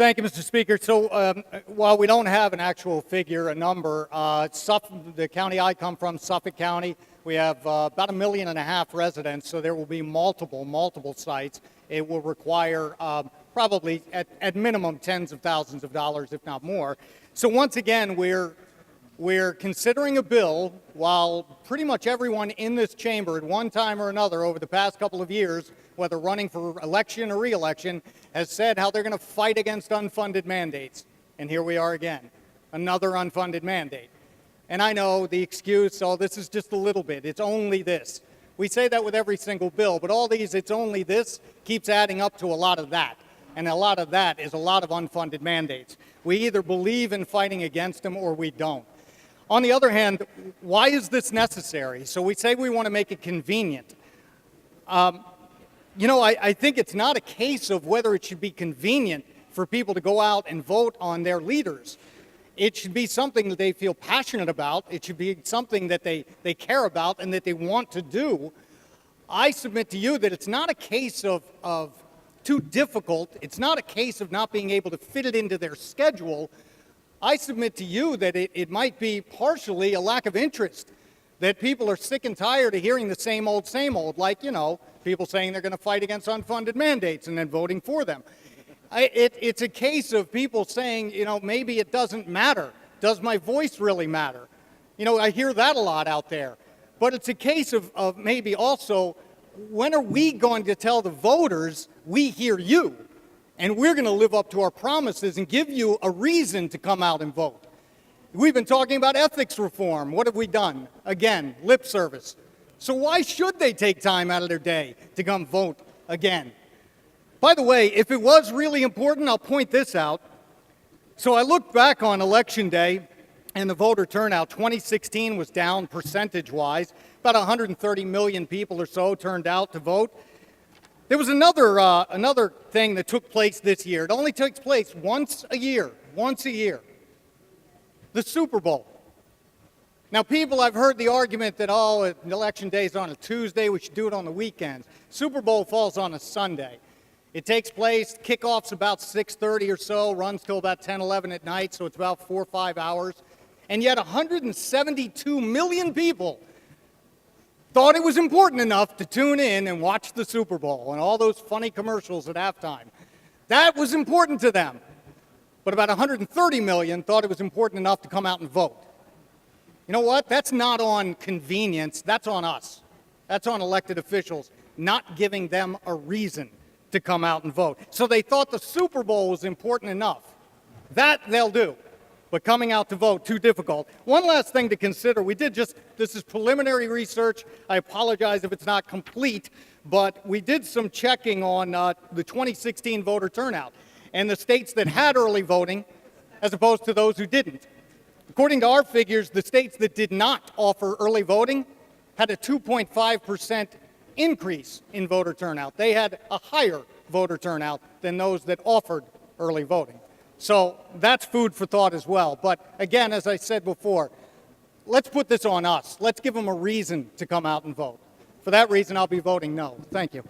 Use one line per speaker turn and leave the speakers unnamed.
Thank you, Mr. Speaker. So while we don't have an actual figure, a number, the county I come from, Suffolk County, we have about 1.5 million residents, so there will be multiple sites. It will require probably at minimum tens of thousands of dollars, if not more. So once again, we're considering a bill while pretty much everyone in this chamber at one time or another over the past couple of years, whether running for election or re-election, has said how they're going to fight against unfunded mandates. And here we are again, another unfunded mandate. And I know the excuse, oh, this is just a little bit, it's only this. We say that with every single bill, but all these, it's only this, keeps adding up to a lot of that. And a lot of that is a lot of unfunded mandates. We either believe in fighting against them or we don't. On the other hand, why is this necessary? So we say we want to make it convenient. I think it's not a case of whether it should be convenient for people to go out and vote on their leaders. It should be something that they feel passionate about. It should be something that they care about and that they want to do. I submit to you that it's not a case of too difficult. It's not a case of not being able to fit it into their schedule. I submit to you that it might be partially a lack of interest, that people are sick and tired of hearing the same old, like, people saying they're going to fight against unfunded mandates and then voting for them. It's a case of people saying, maybe it doesn't matter. Does my voice really matter? I hear that a lot out there. But it's a case of maybe also, when are we going to tell the voters we hear you? And we're going to live up to our promises and give you a reason to come out and vote. We've been talking about ethics reform. What have we done? Again, lip service. So why should they take time out of their day to come vote again? By the way, if it was really important, I'll point this out. So I looked back on Election Day and the voter turnout. 2016 was down percentage-wise. About 130 million people or so turned out to vote. There was another thing that took place this year. It only takes place once a year. The Super Bowl. Now, I've heard the argument that, Election Day is on a Tuesday, we should do it on the weekends. Super Bowl falls on a Sunday. It takes place, kickoff's about 6:30 or so, runs till about 10, 11 at night, so it's about 4 or 5 hours. And yet 172 million people thought it was important enough to tune in and watch the Super Bowl and all those funny commercials at halftime. That was important to them. But about 130 million thought it was important enough to come out and vote. You know what? That's not on convenience. That's on us. That's on elected officials not giving them a reason to come out and vote. So they thought the Super Bowl was important enough. That they'll do. But coming out to vote, too difficult. One last thing to consider. This is preliminary research. I apologize if it's not complete, but we did some checking on the 2016 voter turnout and the states that had early voting as opposed to those who didn't. According to our figures, the states that did not offer early voting had a 2.5% increase in voter turnout. They had a higher voter turnout than those that offered early voting. So that's food for thought as well. But again, as I said before, let's put this on us. Let's give them a reason to come out and vote. For that reason, I'll be voting no. Thank you.